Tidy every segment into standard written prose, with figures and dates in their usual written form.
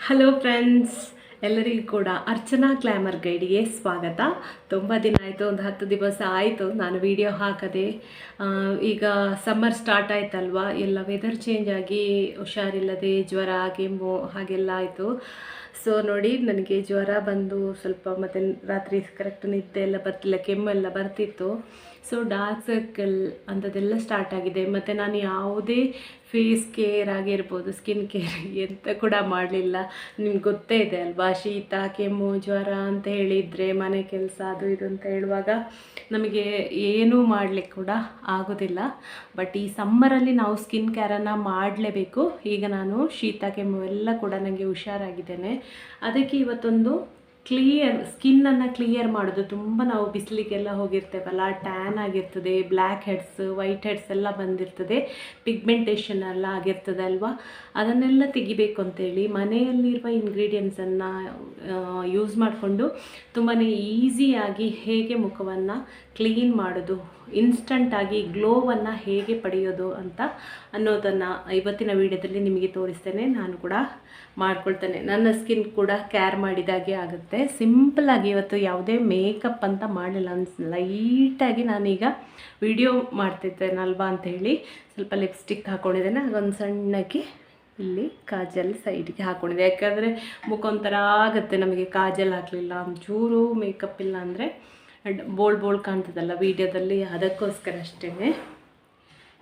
Hello friends, ಎಲ್ಲರಿಗೂ ಕೂಡ Archana glamour ಗೈಡ್ಗೆ ಸ್ವಾಗತ. ತುಂಬ ದಿನ ಆಯಿತು, ಒಂದು 10 ದಿವಸ ಆಯಿತು ನಾನು ವಿಡಿಯೋ ಹಾಕದೆ. ಈಗ ಸಮ್ಮರ್ ಸ್ಟಾರ್ಟ್ ಆಯ್ತಲ್ವಾ, ಎಲ್ಲ ವೆದರ್ ಚೇಂಜ್ ಆಗಿ ಹುಷಾರಿಲ್ಲದೆ ಜ್ವರ ಕೆಮ್ಮು ಹಾಗೆಲ್ಲ ಆಯಿತು. ಸೊ ನೋಡಿ, ನನಗೆ ಜ್ವರ ಬಂದು ಸ್ವಲ್ಪ ಮತ್ತು ರಾತ್ರಿ ಕರೆಕ್ಟ್ ನಿದ್ದೆ ಎಲ್ಲ ಬರ್ತಿಲ್ಲ, ಕೆಮ್ಮೆಲ್ಲ ಬರ್ತಿತ್ತು. ಸೊ ಡಾರ್ಕ್ ಸರ್ಕಲ್ ಅಂಥದ್ದೆಲ್ಲ ಸ್ಟಾರ್ಟ್ ಆಗಿದೆ. ಮತ್ತು ನಾನು ಯಾವುದೇ ಫೇಸ್ ಕೇರ್ ಆಗಿರ್ಬೋದು, ಸ್ಕಿನ್ ಕೇರ್ ಎಂತ ಕೂಡ ಮಾಡಲಿಲ್ಲ. ನಿಮ್ಗೆ ಗೊತ್ತೇ ಇದೆ ಅಲ್ವಾ, ಶೀತ ಕೆಮ್ಮು ಜ್ವರ ಅಂತ ಹೇಳಿದರೆ ಮನೆ ಕೆಲಸ ಅದು ಇದು ಅಂತ ಹೇಳುವಾಗ ನಮಗೆ ಏನೂ ಮಾಡಲಿಕ್ಕೆ ಕೂಡ ಆಗೋದಿಲ್ಲ. ಬಟ್ ಈ ಸಮ್ಮರಲ್ಲಿ ನಾವು ಸ್ಕಿನ್ ಕೇರನ್ನು ಮಾಡಲೇಬೇಕು. ಈಗ ನಾನು ಶೀತ ಕೆಮ್ಮು ಎಲ್ಲ ಕೂಡ ನನಗೆ ಹುಷಾರಾಗಿದ್ದೇನೆ. ಅದಕ್ಕೆ ಇವತ್ತೊಂದು ಸ್ಕಿನ್ನನ್ನು ಕ್ಲಿಯರ್ ಮಾಡೋದು. ತುಂಬ ನಾವು ಬಿಸಿಲಿಗೆಲ್ಲ ಹೋಗಿರ್ತೇವಲ್ಲ, ಟ್ಯಾನ್ ಆಗಿರ್ತದೆ, ಬ್ಲ್ಯಾಕ್ ಹೆಡ್ಸ್ ವೈಟ್ ಹೆಡ್ಸ್ ಎಲ್ಲ ಬಂದಿರ್ತದೆ, ಪಿಗ್ಮೆಂಟೇಷನ್ ಎಲ್ಲ ಆಗಿರ್ತದೆ ಅಲ್ವಾ. ಅದನ್ನೆಲ್ಲ ತೆಗಿಬೇಕು ಅಂತೇಳಿ ಮನೆಯಲ್ಲಿರುವ ಇಂಗ್ರೀಡಿಯೆಂಟ್ಸನ್ನು ಯೂಸ್ ಮಾಡಿಕೊಂಡು ತುಂಬಾ ಈಸಿಯಾಗಿ ಹೇಗೆ ಮುಖವನ್ನು ಕ್ಲೀನ್ ಮಾಡೋದು, ಇನ್ಸ್ಟಂಟಾಗಿ ಗ್ಲೋವನ್ನು ಹೇಗೆ ಪಡೆಯೋದು ಅಂತ ಅನ್ನೋದನ್ನು ಇವತ್ತಿನ ವಿಡಿಯೋದಲ್ಲಿ ನಿಮಗೆ ತೋರಿಸ್ತೇನೆ. ನಾನು ಕೂಡ ಮಾಡ್ಕೊಳ್ತೇನೆ. ನನ್ನ ಸ್ಕಿನ್ ಕೂಡ ಕೇರ್ ಮಾಡಿದಾಗೆ ಆಗುತ್ತೆ. ಸಿಂಪಲ್ಲಾಗಿ ಇವತ್ತು ಯಾವುದೇ ಮೇಕಪ್ ಅಂತ ಮಾಡಲಿಲ್ಲ, ಲೈಟಾಗಿ ನಾನೀಗ ವಿಡಿಯೋ ಮಾಡ್ತಿದ್ದೇನಲ್ವಾ ಅಂತ ಹೇಳಿ ಸ್ವಲ್ಪ ಲಿಪ್ಸ್ಟಿಕ್ ಹಾಕ್ಕೊಂಡಿದ್ದೇನೆ. ಹಾಗೊಂದು ಸಣ್ಣಕ್ಕೆ ಇಲ್ಲಿ ಕಾಜಲ್ ಸೈಡ್ಗೆ ಹಾಕ್ಕೊಂಡಿದ್ದೆ, ಯಾಕಂದರೆ ಮುಖ ಒಂಥರ ಆಗುತ್ತೆ ನಮಗೆ ಕಾಜಲ್ ಹಾಕಲಿಲ್ಲ, ಒಂಚೂರು ಮೇಕಪ್ ಇಲ್ಲ ಅಂದರೆ ಬೋಲ್ಡ್ ಕಾಣ್ತದಲ್ಲ ವಿಡಿಯೋದಲ್ಲಿ, ಅದಕ್ಕೋಸ್ಕರ ಅಷ್ಟೇ.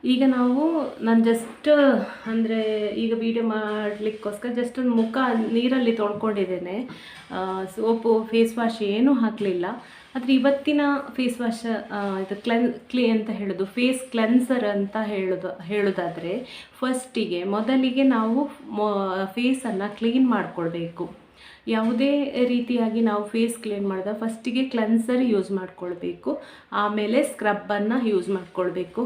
ಈಗ ನಾನು ಜಸ್ಟ್ ಅಂದರೆ ಈಗ ವಿಡಿಯೋ ಮಾಡಲಿಕ್ಕೋಸ್ಕರ ಜಸ್ಟ್ ಒಂದು ಮುಖ ನೀರಲ್ಲಿ ತೊಳ್ಕೊಂಡಿದ್ದೇನೆ. ಸೋಪು ಫೇಸ್ ವಾಶ್ ಏನೂ ಹಾಕಲಿಲ್ಲ. ಆದರೆ ಇವತ್ತಿನ ಫೇಸ್ ವಾಶ್ ಇದು ಅಂತ ಹೇಳೋದು ಫೇಸ್ ಕ್ಲೆನ್ಸರ್ ಅಂತ ಹೇಳೋದಾದರೆ ಮೊದಲಿಗೆ ನಾವು ಫೇಸನ್ನು ಕ್ಲೀನ್ ಮಾಡಿಕೊಳ್ಬೇಕು. ಯಾವುದೇ ರೀತಿಯಾಗಿ ನಾವು ಫೇಸ್ ಕ್ಲೀನ್ ಮಾಡಿದಾಗ ಫಸ್ಟಿಗೆ ಕ್ಲೆನ್ಸರ್ ಯೂಸ್ ಮಾಡಿಕೊಳ್ಬೇಕು, ಆಮೇಲೆ ಸ್ಕ್ರಬ್ಬನ್ನು ಯೂಸ್ ಮಾಡಿಕೊಳ್ಬೇಕು,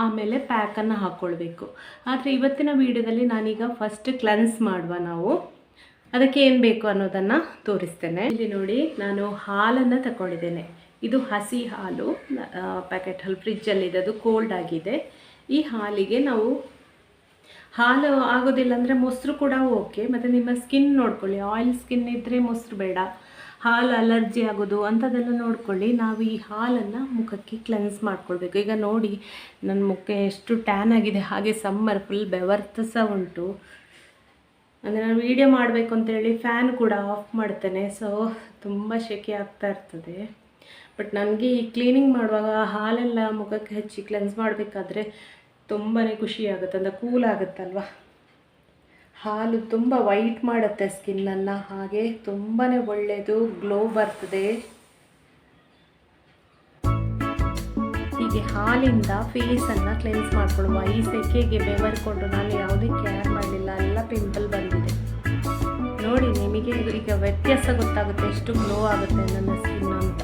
ಆಮೇಲೆ ಪ್ಯಾಕನ್ನು ಹಾಕ್ಕೊಳ್ಬೇಕು. ಆದರೆ ಇವತ್ತಿನ ವಿಡಿಯೋದಲ್ಲಿ ನಾನೀಗ ಫಸ್ಟ್ ಕ್ಲೆನ್ಸ್ ಮಾಡುವ. ನಾವು ಅದಕ್ಕೆ ಏನು ಬೇಕು ಅನ್ನೋದನ್ನು ತೋರಿಸ್ತೇನೆ. ಇಲ್ಲಿ ನೋಡಿ, ನಾನು ಹಾಲನ್ನು ತಗೊಂಡಿದ್ದೇನೆ. ಇದು ಹಸಿ ಹಾಲು, ಪ್ಯಾಕೆಟ್ ಹಾಲು ಫ್ರಿಜ್ಜಲ್ಲಿದೆ, ಅದು ಕೋಲ್ಡ್ ಆಗಿದೆ. ಈ ಹಾಲಿಗೆ ನಾವು ಹಾಲು ಆಗೋದಿಲ್ಲ ಅಂದರೆ ಮೊಸರು ಕೂಡ ಓಕೆ. ಮತ್ತು ನಿಮ್ಮ ಸ್ಕಿನ್ ನೋಡ್ಕೊಳ್ಳಿ, ಆಯಿಲ್ ಸ್ಕಿನ್ ಇದ್ದರೆ ಮೊಸರು ಬೇಡ, ಹಾಲು ಅಲರ್ಜಿ ಆಗೋದು ಅಂಥದ್ದೆಲ್ಲ ನೋಡ್ಕೊಳ್ಳಿ. ನಾವು ಈ ಹಾಲನ್ನು ಮುಖಕ್ಕೆ ಕ್ಲೆನ್ಸ್ ಮಾಡ್ಕೊಳ್ಬೇಕು. ಈಗ ನೋಡಿ, ನನ್ನ ಮುಖ ಎಷ್ಟು ಟ್ಯಾನ್ ಆಗಿದೆ, ಹಾಗೆ ಸಮ್ಮರ್ ಫುಲ್ ಬೆವರ್ತ ಸಹ ಉಂಟು. ಅಂದರೆ ನಾನು ವೀಡಿಯೋ ಮಾಡಬೇಕು ಅಂತೇಳಿ ಫ್ಯಾನ್ ಕೂಡ ಆಫ್ ಮಾಡ್ತೇನೆ, ಸೊ ತುಂಬ ಸೆಕೆ ಆಗ್ತಾ ಇರ್ತದೆ. ಬಟ್ ನನಗೆ ಈ ಕ್ಲೀನಿಂಗ್ ಮಾಡುವಾಗ ಹಾಲೆಲ್ಲ ಮುಖಕ್ಕೆ ಹಚ್ಚಿ ಕ್ಲೆನ್ಸ್ ಮಾಡಬೇಕಾದ್ರೆ ತುಂಬಾ ಖುಷಿ ಆಗುತ್ತೆ, ಅಂದರೆ ಕೂಲ್ ಆಗುತ್ತಲ್ವ. ಹಾಲು ತುಂಬ ವೈಟ್ ಮಾಡುತ್ತೆ ಸ್ಕಿನ್ನನ್ನು, ಹಾಗೆ ತುಂಬಾ ಒಳ್ಳೆಯದು, ಗ್ಲೋ ಬರ್ತದೆ. ಹೀಗೆ ಹಾಲಿಂದ ಫೇಸನ್ನು ಕ್ಲೆನ್ಸ್ ಮಾಡ್ಕೊಳ್ಳುವ. ಈ ಸೆಕೆಗೆ ಬೆವರ್ಕೊಂಡು ನಾನು ಯಾವುದೇ ಕೇರ್ ಮಾಡಲಿಲ್ಲ, ಎಲ್ಲ ಪಿಂಪಲ್ ಬಂದಿದೆ. ನೋಡಿ, ನಿಮಗೆ ಈಗ ವ್ಯತ್ಯಾಸ ಗೊತ್ತಾಗುತ್ತೆ ಎಷ್ಟು ಗ್ಲೋ ಆಗುತ್ತೆ ನನ್ನ ಸ್ಕಿನ್ ಅಂತ.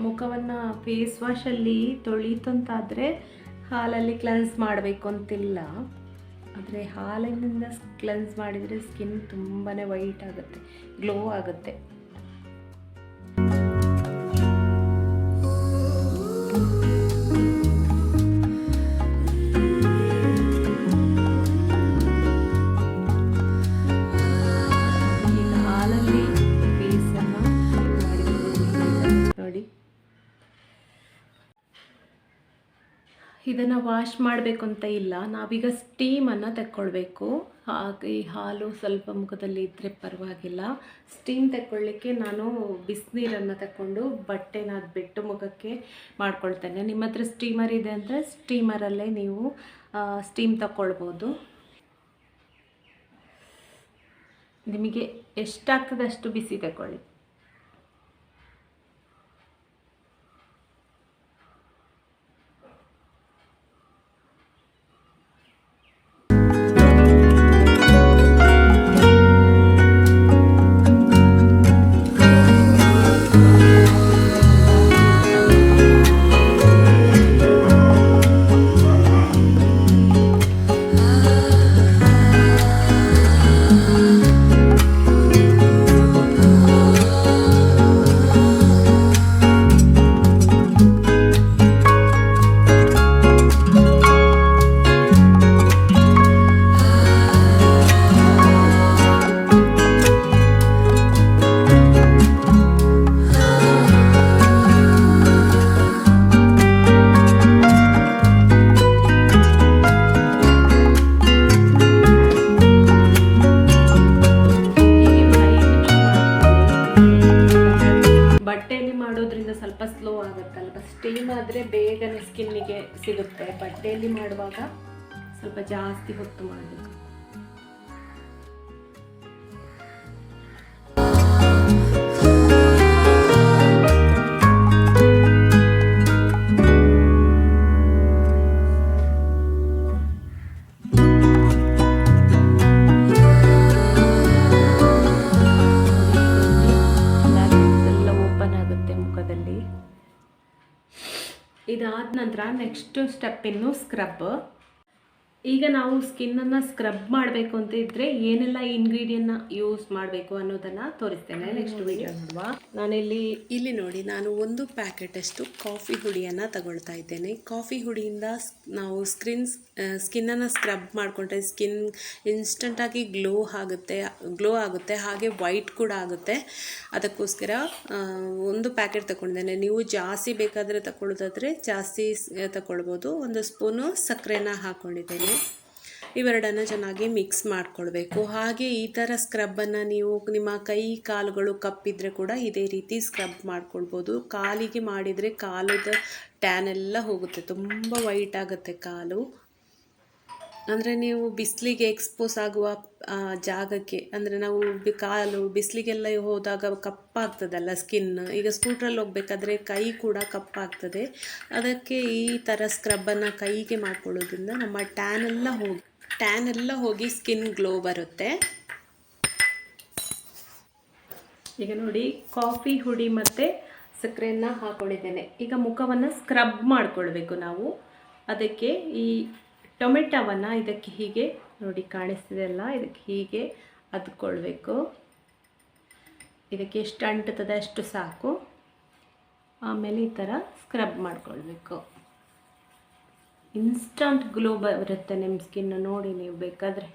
ಮುಖವನ್ನು ಫೇಸ್ ವಾಶಲ್ಲಿ ತೊಳಿತಂತಾದರೆ ಹಾಲಲ್ಲಿ ಕ್ಲೆನ್ಸ್ ಮಾಡಬೇಕು ಅಂತಿಲ್ಲ. ಆದರೆ ಹಾಲಿನಿಂದ ಕ್ಲೆನ್ಸ್ ಮಾಡಿದರೆ ಸ್ಕಿನ್ ತುಂಬಾ ವೈಟ್ ಆಗುತ್ತೆ, ಗ್ಲೋ ಆಗುತ್ತೆ. ಇದನ್ನು ವಾಶ್ ಮಾಡಬೇಕು ಅಂತ ಇಲ್ಲ, ನಾವೀಗ ಸ್ಟೀಮನ್ನು ತಗೊಳ್ಬೇಕು. ಈ ಹಾಲು ಸ್ವಲ್ಪ ಮುಖದಲ್ಲಿ ಇದ್ದರೆ ಪರವಾಗಿಲ್ಲ. ಸ್ಟೀಮ್ ತಗೊಳ್ಳಿಕ್ಕೆ ನಾನು ಬಿಸಿನೀರನ್ನು ತಗೊಂಡು ಬಟ್ಟೆನ ಅದು ಬಿಟ್ಟು ಮುಖಕ್ಕೆ ಮಾಡ್ಕೊಳ್ತೇನೆ. ನಿಮ್ಮ ಹತ್ರ ಸ್ಟೀಮರ್ ಇದೆ ಅಂದರೆ ಸ್ಟೀಮರಲ್ಲೇ ನೀವು ಸ್ಟೀಮ್ ತಗೊಳ್ಬೋದು. ನಿಮಗೆ ಎಷ್ಟಾಗ್ತದೆ ಅಷ್ಟು ಬಿಸಿ ತಗೊಳ್ಳಿ. ಕ್ರೀಮ್ ಆದರೆ ಬೇಗನೆ ಸ್ಕಿನ್ನಿಗೆ ಸಿಗುತ್ತೆ. ಬಟ್ಟೆಯಲ್ಲಿ ಮಾಡುವಾಗ ಸ್ವಲ್ಪ ಜಾಸ್ತಿ ಹೊತ್ತು ಮಾಡಬೇಕು. ಇದಾದ ನಂತರ ನೆಕ್ಸ್ಟ್ ಸ್ಟೆಪ್ ಇನ್ನು ಸ್ಕ್ರಬ್. ಈಗ ನಾವು ಸ್ಕಿನ್ನನ್ನು ಸ್ಕ್ರಬ್ ಮಾಡಬೇಕು ಅಂತ ಇದ್ದರೆ ಏನೆಲ್ಲ ಇಂಗ್ರೀಡಿಯಂಟ್ನ ಯೂಸ್ ಮಾಡಬೇಕು ಅನ್ನೋದನ್ನು ತೋರಿಸ್ತೇನೆ ನೆಕ್ಸ್ಟ್ ವಿಡಿಯೋ ನೋಡುವ. ಇಲ್ಲಿ ನೋಡಿ, ನಾನು 1 ಪ್ಯಾಕೆಟಷ್ಟು ಕಾಫಿ ಹುಡಿಯನ್ನು ತಗೊಳ್ತಾ ಇದ್ದೇನೆ. ಕಾಫಿ ಹುಡಿಯಿಂದ ನಾವು ಸ್ಕಿನ್ನನ್ನು ಸ್ಕ್ರಬ್ ಮಾಡಿಕೊಂಡ್ರೆ ಸ್ಕಿನ್ ಇನ್ಸ್ಟಂಟಾಗಿ ಗ್ಲೋ ಆಗುತ್ತೆ, ಹಾಗೆ ವೈಟ್ ಕೂಡ ಆಗುತ್ತೆ. ಅದಕ್ಕೋಸ್ಕರ 1 ಪ್ಯಾಕೆಟ್ ತಗೊಂಡಿದ್ದೇನೆ. ನೀವು ಜಾಸ್ತಿ ಬೇಕಾದರೆ ತಗೊಳ್ಳೋದಾದರೆ ಜಾಸ್ತಿ ತಗೊಳ್ಬೋದು. 1 ಸ್ಪೂನು ಸಕ್ಕರೆನ ಹಾಕ್ಕೊಂಡಿದ್ದೇನೆ. ಇವೆರಡನ್ನು ಚೆನ್ನಾಗಿ ಮಿಕ್ಸ್ ಮಾಡಿಕೊಳ್ಬೇಕು. ಹಾಗೆ ಈ ಥರ ಸ್ಕ್ರಬ್ಬನ್ನು ನೀವು ನಿಮ್ಮ ಕೈ ಕಾಲುಗಳು ಕಪ್ಪಿದ್ರೆ ಕೂಡ ಇದೇ ರೀತಿ ಸ್ಕ್ರಬ್ ಮಾಡ್ಕೊಳ್ಬೋದು. ಕಾಲಿಗೆ ಮಾಡಿದರೆ ಕಾಲದ ಟ್ಯಾನ್ ಎಲ್ಲ ಹೋಗುತ್ತೆ, ತುಂಬ ವೈಟ್ ಆಗುತ್ತೆ ಕಾಲು. ಅಂದರೆ ನೀವು ಬಿಸಿಲಿಗೆ ಎಕ್ಸ್ಪೋಸ್ ಆಗುವ ಜಾಗಕ್ಕೆ, ಅಂದರೆ ನಾವು ಕಾಲು ಬಿಸಿಲಿಗೆಲ್ಲ ಹೋದಾಗ ಕಪ್ಪಾಗ್ತದಲ್ಲ ಸ್ಕಿನ್. ಈಗ ಸ್ಕೂಟ್ರಲ್ಲಿ ಹೋಗ್ಬೇಕಾದ್ರೆ ಕೈ ಕೂಡ ಕಪ್ಪಾಗ್ತದೆ. ಅದಕ್ಕೆ ಈ ಥರ ಸ್ಕ್ರಬ್ಬನ್ನು ಕೈಗೆ ಮಾಡ್ಕೊಳ್ಳೋದ್ರಿಂದ ನಮ್ಮ ಟ್ಯಾನ್ ಎಲ್ಲ ಹೋಗಿ ಸ್ಕಿನ್ ಗ್ಲೋ ಬರುತ್ತೆ. ಈಗ ನೋಡಿ, ಕಾಫಿ ಹುಡಿ ಮತ್ತು ಸಕ್ಕರೆಯನ್ನು ಹಾಕ್ಕೊಂಡಿದ್ದೇನೆ. ಈಗ ಮುಖವನ್ನು ಸ್ಕ್ರಬ್ ಮಾಡಿಕೊಳ್ಬೇಕು ನಾವು. ಅದಕ್ಕೆ ಈ ಟೊಮೆಟೊವನ್ನು ಇದಕ್ಕೆ ಹೀಗೆ ನೋಡಿ ಕಾಣಿಸ್ತಿದೆ ಅಲ್ಲ, ಇದಕ್ಕೆ ಹೀಗೆ ಅದ್ಕೊಳ್ಬೇಕು. ಇದಕ್ಕೆ ಎಷ್ಟು ಅಂಟುತ್ತದೆ ಅಷ್ಟು ಸಾಕು. ಆಮೇಲೆ ಈ ಥರ ಸ್ಕ್ರಬ್ ಮಾಡಿಕೊಳ್ಬೇಕು. ಇನ್ಸ್ಟಂಟ್ ಗ್ಲೋ ಬರುತ್ತೆ ನಿಮ್ಮ ಸ್ಕಿನ್. ನೋಡಿ ನೀವು ಬೇಕಾದರೆ.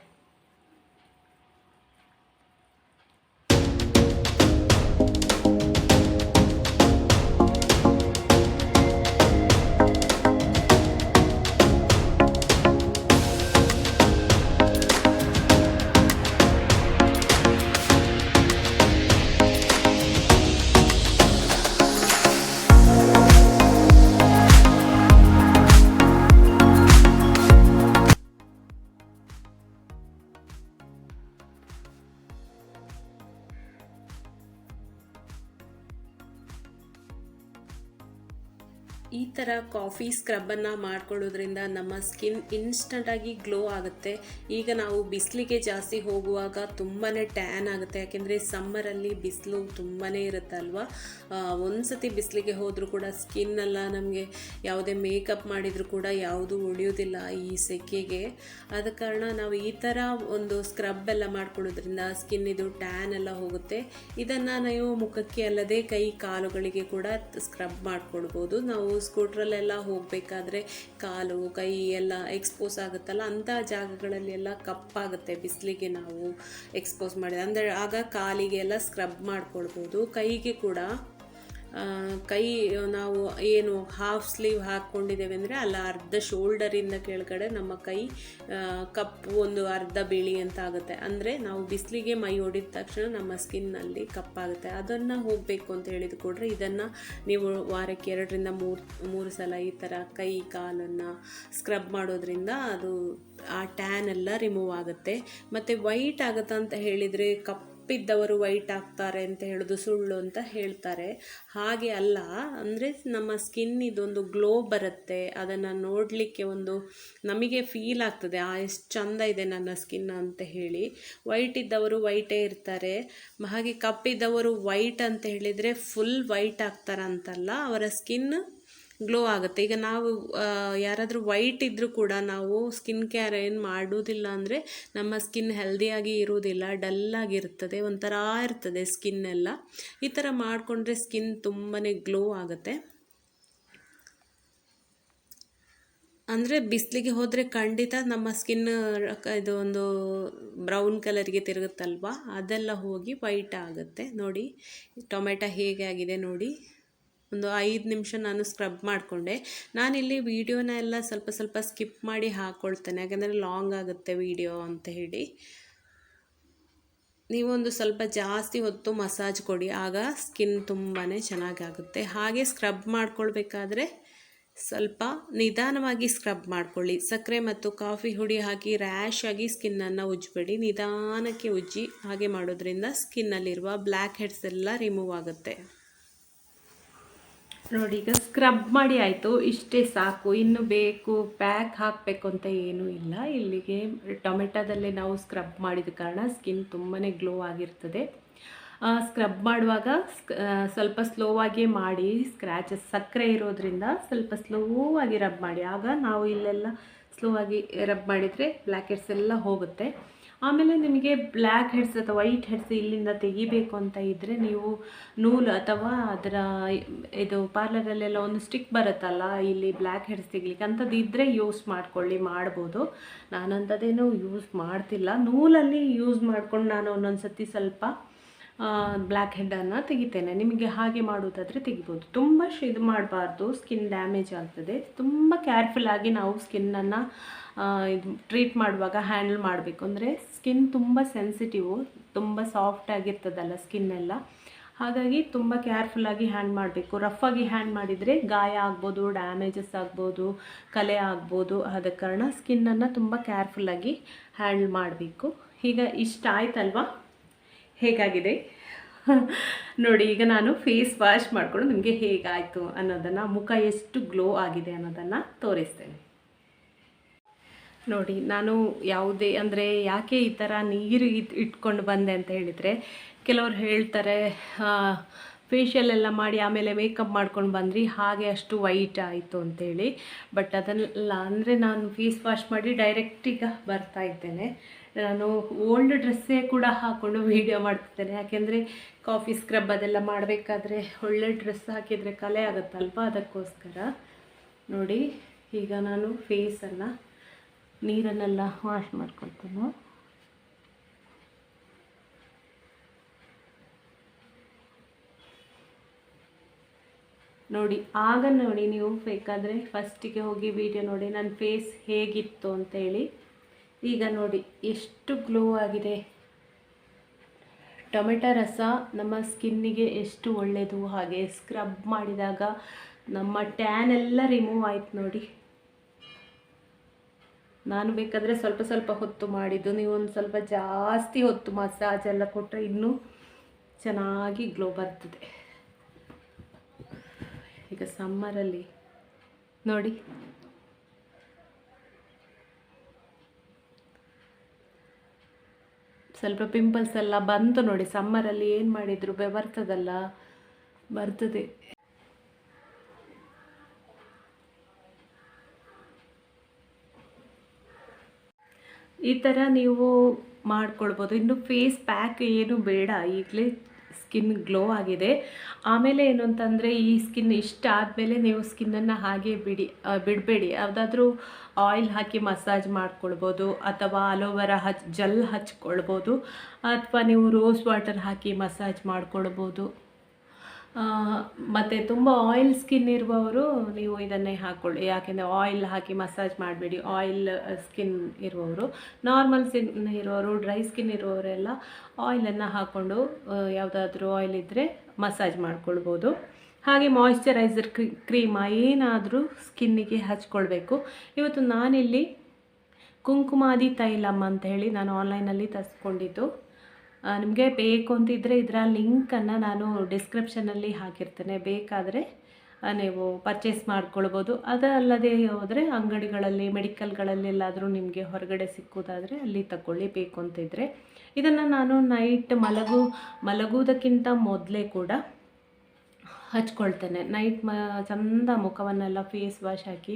ಈ ಥರ ಕಾಫಿ ಸ್ಕ್ರಬ್ಬನ್ನು ಮಾಡ್ಕೊಳ್ಳೋದ್ರಿಂದ ನಮ್ಮ ಸ್ಕಿನ್ ಇನ್ಸ್ಟಂಟಾಗಿ ಗ್ಲೋ ಆಗುತ್ತೆ. ಈಗ ನಾವು ಬಿಸಿಲಿಗೆ ಜಾಸ್ತಿ ಹೋಗುವಾಗ ತುಂಬಾ ಟ್ಯಾನ್ ಆಗುತ್ತೆ, ಯಾಕೆಂದರೆ ಸಮ್ಮರಲ್ಲಿ ಬಿಸಿಲು ತುಂಬಾ ಇರುತ್ತಲ್ವ. ಒಂದು ಸತಿ ಬಿಸಿಲಿಗೆ ಹೋದರೂ ಕೂಡ ಸ್ಕಿನ್ನೆಲ್ಲ ನಮಗೆ ಯಾವುದೇ ಮೇಕಪ್ ಮಾಡಿದರೂ ಕೂಡ ಯಾವುದೂ ಉಳಿಯೋದಿಲ್ಲ ಈ ಸೆಕೆಗೆ. ಆದ ಕಾರಣ ನಾವು ಈ ಥರ ಒಂದು ಸ್ಕ್ರಬ್ ಎಲ್ಲ ಮಾಡ್ಕೊಳ್ಳೋದ್ರಿಂದ ಸ್ಕಿನ್ ಇದು ಟ್ಯಾನ್ ಎಲ್ಲ ಹೋಗುತ್ತೆ. ಇದನ್ನು ನೀವು ಮುಖಕ್ಕೆ ಅಲ್ಲದೆ ಕೈ ಕಾಲುಗಳಿಗೆ ಕೂಡ ಸ್ಕ್ರಬ್ ಮಾಡ್ಕೊಳ್ಬೋದು. ನಾವು ಸ್ಕೂಟ್ರಲ್ಲೆಲ್ಲ ಹೋಗಬೇಕಾದ್ರೆ ಕಾಲು ಕೈ ಎಲ್ಲ ಎಕ್ಸ್ಪೋಸ್ ಆಗುತ್ತಲ್ಲ, ಅಂಥ ಜಾಗಗಳಲ್ಲಿ ಎಲ್ಲ ಕಪ್ಪಾಗುತ್ತೆ ಬಿಸಿಲಿಗೆ ನಾವು ಎಕ್ಸ್ಪೋಸ್ ಮಾಡಿದ್ರೆ. ಅಂದರೆ ಆಗ ಕಾಲಿಗೆ ಎಲ್ಲ ಸ್ಕ್ರಬ್ ಮಾಡ್ಕೊಳ್ಬೋದು. ಕೈಗೆ ಕೂಡ ಕೈ ನಾವು ಏನು ಹಾಫ್ ಸ್ಲೀವ್ ಹಾಕ್ಕೊಂಡಿದ್ದೇವೆ ಅಂದರೆ ಅಲ್ಲ, ಅರ್ಧ ಶೋಲ್ಡರಿಂದ ಕೆಳಗಡೆ ನಮ್ಮ ಕೈ ಕಪ್ಪು ಒಂದು ಅರ್ಧ ಬಿಳಿ ಅಂತ ಆಗುತ್ತೆ. ಅಂದರೆ ನಾವು ಬಿಸಿಲಿಗೆ ಮೈ ಹೊಡಿದ ತಕ್ಷಣ ನಮ್ಮ ಸ್ಕಿನ್ನಲ್ಲಿ ಕಪ್ಪಾಗುತ್ತೆ. ಅದನ್ನು ಹೋಗಬೇಕು ಅಂತ ಹೇಳಿದ ಕೂಡರೆ ಇದನ್ನು ನೀವು ವಾರಕ್ಕೆ 2 ರಿಂದ 3 ಸಲ ಈ ಥರ ಕೈ ಕಾಲನ್ನು ಸ್ಕ್ರಬ್ ಮಾಡೋದ್ರಿಂದ ಅದು ಆ ಟ್ಯಾನ್ ಎಲ್ಲ ರಿಮೂವ್ ಆಗುತ್ತೆ. ಮತ್ತು ವೈಟ್ ಆಗುತ್ತೆ ಅಂತ ಹೇಳಿದರೆ ಕಪ್ಪಿದ್ದವರು ವೈಟ್ ಆಗ್ತಾರೆ ಅಂತ ಹೇಳೋದು ಸುಳ್ಳು ಅಂತ ಹೇಳ್ತಾರೆ. ಹಾಗೆ ಅಲ್ಲ, ಅಂದರೆ ನಮ್ಮ ಸ್ಕಿನ್ ಇದೊಂದು ಗ್ಲೋ ಬರುತ್ತೆ. ಅದನ್ನು ನೋಡಲಿಕ್ಕೆ ಒಂದು ನಮಗೆ ಫೀಲ್ ಆಗ್ತದೆ, ಎಷ್ಟು ಚಂದ ಇದೆ ನನ್ನ ಸ್ಕಿನ್ ಅಂತ ಹೇಳಿ. ವೈಟ್ ಇದ್ದವರು ವೈಟೇ ಇರ್ತಾರೆ, ಹಾಗೆ ಕಪ್ಪಿದ್ದವರು ವೈಟ್ ಅಂತ ಹೇಳಿದರೆ ಫುಲ್ ವೈಟ್ ಆಗ್ತಾರಂತಲ್ಲ, ಅವರ ಸ್ಕಿನ್ ಗ್ಲೋ ಆಗುತ್ತೆ. ಈಗ ನಾವು ಯಾರಾದರೂ ವೈಟ್ ಇದ್ದರೂ ಕೂಡ ನಾವು ಸ್ಕಿನ್ ಕೇರ್ ಏನು ಮಾಡೋದಿಲ್ಲ ಅಂದರೆ ನಮ್ಮ ಸ್ಕಿನ್ ಹೆಲ್ದಿಯಾಗಿ ಇರೋದಿಲ್ಲ, ಡಲ್ಲಾಗಿರ್ತದೆ, ಒಂಥರ ಇರ್ತದೆ ಸ್ಕಿನ್ನೆಲ್ಲ. ಈ ಥರ ಮಾಡಿಕೊಂಡ್ರೆ ಸ್ಕಿನ್ ತುಂಬಾ ಗ್ಲೋ ಆಗುತ್ತೆ. ಅಂದರೆ ಬಿಸಿಲಿಗೆ ಹೋದರೆ ಖಂಡಿತ ನಮ್ಮ ಸ್ಕಿನ್ ಇದು ಒಂದು ಬ್ರೌನ್ ಕಲರ್ಗೆ ತಿರುಗುತ್ತಲ್ವ, ಅದೆಲ್ಲ ಹೋಗಿ ವೈಟ್ ಆಗುತ್ತೆ. ನೋಡಿ ಟೊಮೆಟೊ ಹೇಗೆ ಆಗಿದೆ ನೋಡಿ. ಒಂದು 5 ನಿಮಿಷ ನಾನು ಸ್ಕ್ರಬ್ ಮಾಡಿಕೊಂಡೆ. ನಾನಿಲ್ಲಿ ವೀಡಿಯೋನ ಎಲ್ಲ ಸ್ವಲ್ಪ ಸ್ಕಿಪ್ ಮಾಡಿ ಹಾಕ್ಕೊಳ್ತೇನೆ, ಯಾಕೆಂದರೆ ಲಾಂಗ್ ಆಗುತ್ತೆ ವಿಡಿಯೋ ಅಂತ ಹೇಳಿ. ನೀವೊಂದು ಸ್ವಲ್ಪ ಜಾಸ್ತಿ ಹೊತ್ತು ಮಸಾಜ್ ಕೊಡಿ, ಆಗ ಸ್ಕಿನ್ ತುಂಬಾ ಚೆನ್ನಾಗಾಗುತ್ತೆ. ಹಾಗೆ ಸ್ಕ್ರಬ್ ಮಾಡ್ಕೊಳ್ಬೇಕಾದ್ರೆ ಸ್ವಲ್ಪ ನಿಧಾನವಾಗಿ ಸ್ಕ್ರಬ್ ಮಾಡ್ಕೊಳ್ಳಿ. ಸಕ್ಕರೆ ಮತ್ತು ಕಾಫಿ ಹುಡಿ ಹಾಕಿ ರ್ಯಾಶ್ ಆಗಿ ಸ್ಕಿನ್ನನ್ನು ಉಜ್ಜಬೇಡಿ, ನಿಧಾನಕ್ಕೆ ಉಜ್ಜಿ. ಹಾಗೆ ಮಾಡೋದ್ರಿಂದ ಸ್ಕಿನ್ನಲ್ಲಿರುವ ಬ್ಲ್ಯಾಕ್ ಹೆಡ್ಸ್ ಎಲ್ಲ ರಿಮೂವ್ ಆಗುತ್ತೆ. ನೋಡಿ, ಈಗ ಸ್ಕ್ರಬ್ ಮಾಡಿ ಆಯಿತು, ಇಷ್ಟೇ ಸಾಕು. ಇನ್ನು ಬೇಕು ಪ್ಯಾಕ್ ಹಾಕಬೇಕು ಅಂತ ಏನೂ ಇಲ್ಲ. ಇಲ್ಲಿಗೆ ಟೊಮೆಟೊದಲ್ಲೇ ನಾವು ಸ್ಕ್ರಬ್ ಮಾಡಿದ ಕಾರಣ ಸ್ಕಿನ್ ತುಂಬಾ ಗ್ಲೋ ಆಗಿರ್ತದೆ. ಸ್ಕ್ರಬ್ ಮಾಡುವಾಗ ಸ್ವಲ್ಪ ಸ್ಲೋವಾಗಿ ಮಾಡಿ, ಸಕ್ಕರೆ ಇರೋದ್ರಿಂದ ಸ್ವಲ್ಪ ಸ್ಲೋವಾಗಿ ರಬ್ ಮಾಡಿ. ಆಗ ನಾವು ಇಲ್ಲೆಲ್ಲ ಸ್ಲೋವಾಗಿ ರಬ್ ಮಾಡಿದರೆ ಬ್ಲ್ಯಾಕ್ ಹೆಡ್ಸ್ ಎಲ್ಲ ಹೋಗುತ್ತೆ. ಆಮೇಲೆ ನಿಮಗೆ ಬ್ಲ್ಯಾಕ್ ಹೆಡ್ಸ್ ಅಥವಾ ವೈಟ್ ಹೆಡ್ಸ್ ಇಲ್ಲಿಂದ ತೆಗಿಬೇಕು ಅಂತ ಇದ್ದರೆ ನೀವು ನೂಲು ಅಥವಾ ಅದರ ಇದು ಪಾರ್ಲರಲ್ಲೆಲ್ಲ ಒಂದು ಸ್ಟಿಕ್ ಬರುತ್ತಲ್ಲ, ಇಲ್ಲಿ ಬ್ಲ್ಯಾಕ್ ಹೆಡ್ಸ್ ತೆಗಿಲಿಕ್ಕೆ ಅಂಥದ್ದು ಇದ್ದರೆ ಯೂಸ್ ಮಾಡ್ಬೋದು. ನಾನಂಥದ್ದೇನೂ ಯೂಸ್ ಮಾಡ್ತಿಲ್ಲ. ನೂಲಲ್ಲಿ ಯೂಸ್ ಮಾಡ್ಕೊಂಡು ನಾನು ಒಂದೊಂದು ಸತಿ ಸ್ವಲ್ಪ ಬ್ಲ್ಯಾಕ್ ಹೆಡ್ಡನ್ನು ತೆಗಿತೇನೆ. ನಿಮಗೆ ಹಾಗೆ ಮಾಡೋದಾದರೆ ತೆಗಿಬೋದು. ತುಂಬ ಇದು ಮಾಡಬಾರ್ದು, ಸ್ಕಿನ್ ಡ್ಯಾಮೇಜ್ ಆಗ್ತದೆ. ತುಂಬ ಕೇರ್ಫುಲ್ಲಾಗಿ ನಾವು ಸ್ಕಿನ್ನನ್ನು ಇದು ಟ್ರೀಟ್ ಮಾಡುವಾಗ ಹ್ಯಾಂಡಲ್ ಮಾಡಬೇಕು. ಅಂದರೆ ಸ್ಕಿನ್ ತುಂಬ ಸೆನ್ಸಿಟಿವು, ತುಂಬ ಸಾಫ್ಟ್ ಆಗಿರ್ತದಲ್ಲ ಸ್ಕಿನ್ನೆಲ್ಲ, ಹಾಗಾಗಿ ತುಂಬ ಕೇರ್ಫುಲ್ಲಾಗಿ ಹ್ಯಾಂಡ್ ಮಾಡಬೇಕು. ರಫಾಗಿ ಹ್ಯಾಂಡ್ ಮಾಡಿದರೆ ಗಾಯ ಆಗ್ಬೋದು, ಡ್ಯಾಮೇಜಸ್ ಆಗ್ಬೋದು, ಕಲೆ ಆಗ್ಬೋದು. ಆದ ಕಾರಣ ಸ್ಕಿನ್ನನ್ನು ತುಂಬ ಕೇರ್ಫುಲ್ಲಾಗಿ ಹ್ಯಾಂಡಲ್ ಮಾಡಬೇಕು. ಈಗ ಇಷ್ಟ ಆಯ್ತಲ್ವಾ? ಹೇಗಾಗಿದೆ ನೋಡಿ. ಈಗ ನಾನು ಫೇಸ್ ವಾಶ್ ಮಾಡಿಕೊಂಡು ನಿಮಗೆ ಹೇಗಾಯಿತು ಅನ್ನೋದನ್ನು, ಮುಖ ಎಷ್ಟು ಗ್ಲೋ ಆಗಿದೆ ಅನ್ನೋದನ್ನು ತೋರಿಸ್ತೇನೆ. ನೋಡಿ, ನಾನು ಯಾವುದೇ ಅಂದರೆ ಯಾಕೆ ಈ ಥರ ನೀರು ಇಟ್ಕೊಂಡು ಬಂದೆ ಅಂತ ಹೇಳಿದರೆ, ಕೆಲವರು ಹೇಳ್ತಾರೆ ಫೇಶಿಯಲ್ ಎಲ್ಲ ಮಾಡಿ ಆಮೇಲೆ ಮೇಕಪ್ ಮಾಡ್ಕೊಂಡು ಬಂದ್ರಿ, ಹಾಗೆ ಅಷ್ಟು ವೈಟ್ ಆಯಿತು ಅಂತೇಳಿ. ಬಟ್ ಅದಲ್ಲ, ಅಂದರೆ ನಾನು ಫೇಸ್ ವಾಶ್ ಮಾಡಿ ಡೈರೆಕ್ಟ್ ಈಗ ಬರ್ತಾ ಇದ್ದೇನೆ. ನಾನು ಓಲ್ಡ್ ಡ್ರೆಸ್ಸೇ ಕೂಡ ಹಾಕ್ಕೊಂಡು ವೀಡಿಯೋ ಮಾಡ್ತಿದ್ದೇನೆ. ಯಾಕೆಂದರೆ ಕಾಫಿ ಸ್ಕ್ರಬ್ ಅದೆಲ್ಲ ಮಾಡಬೇಕಾದ್ರೆ ಒಳ್ಳೆ ಡ್ರೆಸ್ ಹಾಕಿದರೆ ಕಲೆ ಆಗುತ್ತಲ್ವ, ಅದಕ್ಕೋಸ್ಕರ. ನೋಡಿ, ಈಗ ನಾನು ಫೇಸನ್ನು ನೀರನ್ನೆಲ್ಲ ವಾಶ್ ಮಾಡ್ಕೊಳ್ತೇನೆ. ನೋಡಿ, ಆಗ ನೋಡಿ ನೀವು ಬೇಕಾದರೆ ಫಸ್ಟಿಗೆ ಹೋಗಿ ವಿಡಿಯೋ ನೋಡಿ ನನ್ನ ಫೇಸ್ ಹೇಗಿತ್ತು ಅಂತೇಳಿ. ಈಗ ನೋಡಿ ಎಷ್ಟು ಗ್ಲೋ ಆಗಿದೆ. ಟೊಮೆಟೊ ರಸ ನಮ್ಮ ಸ್ಕಿನ್ನಿಗೆ ಎಷ್ಟು ಒಳ್ಳೆಯದು. ಹಾಗೆ ಸ್ಕ್ರಬ್ ಮಾಡಿದಾಗ ನಮ್ಮ ಟ್ಯಾನ್ ಎಲ್ಲ ರಿಮೂವ್ ಆಯ್ತು ನೋಡಿ. ನಾನು ಬೇಕಾದರೆ ಸ್ವಲ್ಪ ಸ್ವಲ್ಪ ಹೊತ್ತು ಮಾಡಿದ್ದು, ನೀವು ಒಂದು ಸ್ವಲ್ಪ ಜಾಸ್ತಿ ಹೊತ್ತು ಮಸಾಜ್ ಎಲ್ಲ ಕೊಟ್ಟರೆ ಇನ್ನೂ ಚೆನ್ನಾಗಿ ಗ್ಲೋ ಬರ್ತದೆ. ಈಗ ಸಮ್ಮರಲ್ಲಿ ನೋಡಿ, ಸ್ವಲ್ಪ ಪಿಂಪಲ್ಸ್ ಎಲ್ಲ ಬಂತು ನೋಡಿ. ಸಮ್ಮರಲ್ಲಿ ಏನು ಮಾಡಿದ್ರು ಬರ್ತದಲ್ಲ, ಬರ್ತದೆ. ಈ ಥರ ನೀವು ಮಾಡ್ಕೊಳ್ಬೋದು. ಇನ್ನು ಫೇಸ್ ಪ್ಯಾಕ್ ಏನು ಬೇಡ, ಈಗಲೇ ಸ್ಕಿನ್ ಗ್ಲೋ ಆಗಿದೆ. ಆಮೇಲೆ ಏನು ಅಂತಂದರೆ, ಈ ಸ್ಕಿನ್ ಇಷ್ಟ ಆದಮೇಲೆ ನೀವು ಸ್ಕಿನ್ನನ್ನು ಹಾಗೆ ಬಿಡಬೇಡಿ. ಯಾವುದಾದ್ರೂ ಆಯಿಲ್ ಹಾಕಿ ಮಸಾಜ್ ಮಾಡ್ಕೊಳ್ಬೋದು, ಅಥವಾ ಅಲೋವೆರಾ ಜೆಲ್ ಹಚ್ಕೊಳ್ಬೋದು, ಅಥವಾ ನೀವು ರೋಸ್ ವಾಟರ್ ಹಾಕಿ ಮಸಾಜ್ ಮಾಡ್ಕೊಳ್ಬೋದು. ಮತ್ತು ತುಂಬ ಆಯಿಲ್ ಸ್ಕಿನ್ ಇರುವವರು ನೀವು ಇದನ್ನೇ ಹಾಕ್ಕೊಳ್ಳಿ. ಯಾಕೆಂದರೆ ಆಯಿಲ್ ಹಾಕಿ ಮಸಾಜ್ ಮಾಡಬೇಡಿ. ಆಯಿಲ್ ಸ್ಕಿನ್ ಇರುವವರು, ನಾರ್ಮಲ್ ಸ್ಕಿನ್ ಇರುವವರು, ಡ್ರೈ ಸ್ಕಿನ್ ಇರುವವರೆಲ್ಲ ಆಯಿಲನ್ನು ಹಾಕ್ಕೊಂಡು ಯಾವುದಾದ್ರೂ ಆಯಿಲ್ ಇದ್ದರೆ ಮಸಾಜ್ ಮಾಡ್ಕೊಳ್ಬೋದು. ಹಾಗೆ ಮಾಯಿಶ್ಚರೈಸರ್ ಕ್ರೀಮ್ ಏನಾದರೂ ಸ್ಕಿನ್ನಿಗೆ ಹಚ್ಕೊಳ್ಬೇಕು. ಇವತ್ತು ನಾನಿಲ್ಲಿ ಕುಂಕುಮಾದಿ ತೈಲಮ್ ಅಂತ ಹೇಳಿ ನಾನು ಆನ್ಲೈನಲ್ಲಿ ತರಿಸ್ಕೊಂಡಿದ್ದು. ನಿಮಗೆ ಬೇಕು ಅಂತಿದ್ದರೆ ಇದರ ಲಿಂಕನ್ನು ನಾನು ಡಿಸ್ಕ್ರಿಪ್ಷನಲ್ಲಿ ಹಾಕಿರ್ತೇನೆ, ಬೇಕಾದರೆ ನೀವು ಪರ್ಚೇಸ್ ಮಾಡ್ಕೊಳ್ಬೋದು. ಅದಲ್ಲದೆ ಹೋದರೆ ಅಂಗಡಿಗಳಲ್ಲಿ, ಮೆಡಿಕಲ್ಗಳಲ್ಲಿ ಎಲ್ಲಾದರೂ ನಿಮಗೆ ಹೊರಗಡೆ ಸಿಕ್ಕುವುದಾದರೆ ಅಲ್ಲಿ ತಗೊಳ್ಳಿ, ಬೇಕು ಅಂತಿದ್ದರೆ. ಇದನ್ನು ನಾನು ನೈಟ್ ಮಲಗುವುದಕ್ಕಿಂತ ಮೊದಲೇ ಕೂಡ ಹಚ್ಕೊಳ್ತೇನೆ. ನೈಟ್ ಚಂದ ಮುಖವನ್ನೆಲ್ಲ ಫೇಸ್ ವಾಶ್ ಹಾಕಿ.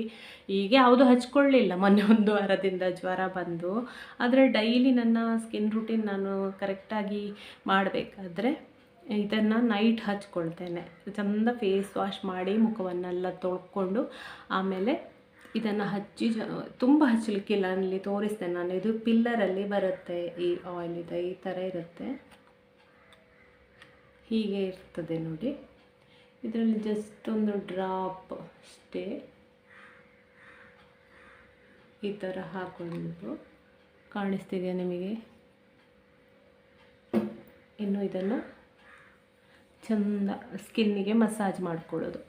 ಹೀಗೆ ಯಾವುದು ಹಚ್ಕೊಳ್ಳಿಲ್ಲ, ಮೊನ್ನೆ 1 ವಾರದಿಂದ ಜ್ವರ ಬಂದು. ಆದರೆ ಡೈಲಿ ನನ್ನ ಸ್ಕಿನ್ ರೂಟೀನ್ ನಾನು ಕರೆಕ್ಟಾಗಿ ಮಾಡಬೇಕಾದ್ರೆ ಇದನ್ನು ನೈಟ್ ಹಚ್ಕೊಳ್ತೇನೆ. ಚಂದ ಫೇಸ್ ವಾಶ್ ಮಾಡಿ ಮುಖವನ್ನೆಲ್ಲ ತೊಳ್ಕೊಂಡು ಆಮೇಲೆ ಇದನ್ನು ಹಚ್ಚಿ, ತುಂಬ ಹಚ್ಚಲಿಕ್ಕಿಲ್ಲ, ಅಲ್ಲಿ ತೋರಿಸ್ತೇನೆ ನಾನು. ಇದು ಪಿಲ್ಲರಲ್ಲಿ ಬರುತ್ತೆ ಈ ಆಯಿಲ್, ಇದೆ ಈ ಥರ ಇರುತ್ತೆ, ಹೀಗೆ ಇರ್ತದೆ ನೋಡಿ. ಇದರಲ್ಲಿ ಜಸ್ಟ್ ಒಂದು ಡ್ರಾಪ್ ಅಷ್ಟೇ ಈ ಥರ ಹಾಕ್ಕೊಂಡು, ಕಾಣಿಸ್ತಿದೆಯಾ ನಿಮಗೆ? ಇನ್ನು ಇದನ್ನು ಚಂದ ಸ್ಕಿನ್ನಿಗೆ ಮಸಾಜ್ ಮಾಡ್ಕೊಳ್ಳೋದು.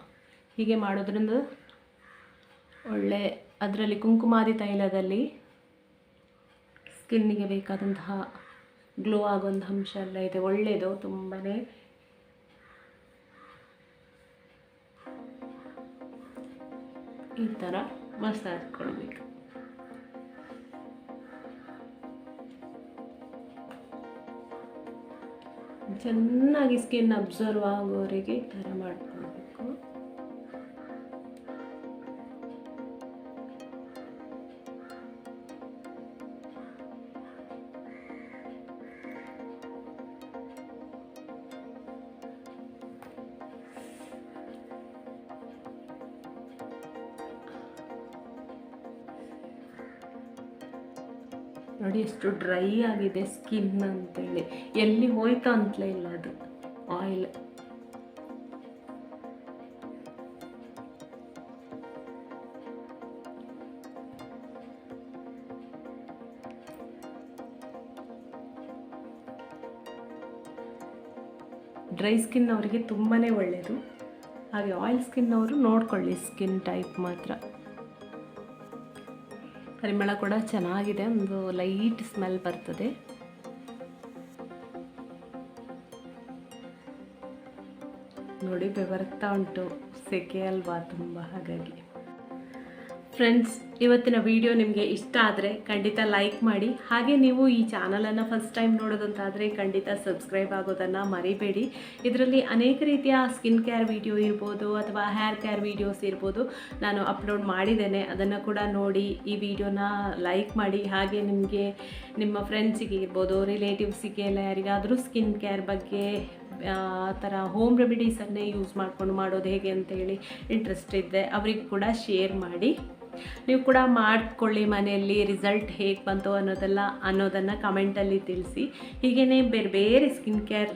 ಹೀಗೆ ಮಾಡೋದ್ರಿಂದ ಒಳ್ಳೆ ಅದರಲ್ಲಿ ಕುಂಕುಮಾದಿ ತೈಲದಲ್ಲಿ ಸ್ಕಿನ್ನಿಗೆ ಬೇಕಾದಂತಹ ಗ್ಲೋ ಆಗುವಂಥ ಅಂಶ ಎಲ್ಲ ಇದೆ. ಒಳ್ಳೆಯದು, ತುಂಬಾ ಈ ಥರ ಮಸಾಜ್ ಕೊಡಬೇಕು. ಚೆನ್ನಾಗಿ ಸ್ಕಿನ್ ಅಬ್ಸರ್ವ್ ಆಗೋವರೆಗೆ ಈ ಥರ ಮಾಡ್ಕೊಳ್ಬೇಕು. ನೋಡಿ ಎಷ್ಟು ಡ್ರೈ ಆಗಿದೆ ಸ್ಕಿನ್ ಅಂತೇಳಿ, ಎಲ್ಲಿ ಹೋಯ್ತು ಅಂತಲೇ ಇಲ್ಲ ಅದು ಆಯಿಲ್. ಡ್ರೈ ಸ್ಕಿನ್ ಅವರಿಗೆ ತುಂಬಾ ಒಳ್ಳೆಯದು. ಹಾಗೆ ಆಯಿಲ್ ಸ್ಕಿನ್ ಅವರು ನೋಡ್ಕೊಳ್ಳಿ ಸ್ಕಿನ್ ಟೈಪ್ ಮಾತ್ರ. ಪರಿಮಳ ಕೂಡ ಚೆನ್ನಾಗಿದೆ, ಒಂದು ಲೈಟ್ ಸ್ಮೆಲ್ ಬರ್ತದೆ. ನೋಡಿ ಬೆವರ್ತಾ ಉಂಟು, ಸೆಕೆ ಅಲ್ವಾ ತುಂಬ, ಹಾಗಾಗಿ. ಫ್ರೆಂಡ್ಸ್, ಇವತ್ತಿನ ವಿಡಿಯೋ ನಿಮಗೆ ಇಷ್ಟ ಆದರೆ ಖಂಡಿತ ಲೈಕ್ ಮಾಡಿ. ಹಾಗೆ ನೀವು ಈ ಚಾನಲನ್ನು ಫಸ್ಟ್ ಟೈಮ್ ನೋಡೋದಂತಾದರೆ ಖಂಡಿತ ಸಬ್ಸ್ಕ್ರೈಬ್ ಆಗೋದನ್ನು ಮರಿಬೇಡಿ. ಇದರಲ್ಲಿ ಅನೇಕ ರೀತಿಯ ಸ್ಕಿನ್ ಕೇರ್ ವಿಡಿಯೋ ಇರ್ಬೋದು ಅಥವಾ ಹೇರ್ ಕೇರ್ ವಿಡಿಯೋಸ್ ಇರ್ಬೋದು, ನಾನು ಅಪ್ಲೋಡ್ ಮಾಡಿದ್ದೇನೆ. ಅದನ್ನು ಕೂಡ ನೋಡಿ ಈ ವಿಡಿಯೋನ ಲೈಕ್ ಮಾಡಿ. ಹಾಗೆ ನಿಮಗೆ ನಿಮ್ಮ ಫ್ರೆಂಡ್ಸಿಗೆ ಇರ್ಬೋದು, ರಿಲೇಟಿವ್ಸಿಗೆ ಎಲ್ಲ ಯಾರಿಗಾದರೂ ಸ್ಕಿನ್ ಕೇರ್ ಬಗ್ಗೆ ಆ ಥರ ಹೋಮ್ ರೆಮಿಡೀಸನ್ನೇ ಯೂಸ್ ಮಾಡಿಕೊಂಡು ಮಾಡೋದು ಹೇಗೆ ಅಂತೇಳಿ ಇಂಟ್ರೆಸ್ಟ್ ಇದ್ದರೆ ಅವರಿಗೆ ಕೂಡ ಶೇರ್ ಮಾಡಿ. ನೀವು ಕೂಡ ಮಾಡಿಕೊಳ್ಳಿ ಮನೆಯಲ್ಲಿ. ರಿಸಲ್ಟ್ ಹೇಗೆ ಬಂತು ಅನ್ನೋದನ್ನು ಕಮೆಂಟಲ್ಲಿ ತಿಳಿಸಿ. ಹೀಗೇ ಬೇರೆ ಬೇರೆ ಸ್ಕಿನ್ ಕೇರ್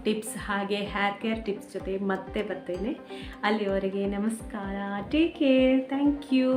ಟಿಪ್ಸ್ ಹಾಗೆ ಹೇರ್ ಕೇರ್ ಟಿಪ್ಸ್ ಜೊತೆ ಮತ್ತೆ ಬರ್ತೇನೆ. ಅಲ್ಲಿವರೆಗೆ ನಮಸ್ಕಾರ. Take care. Thank you.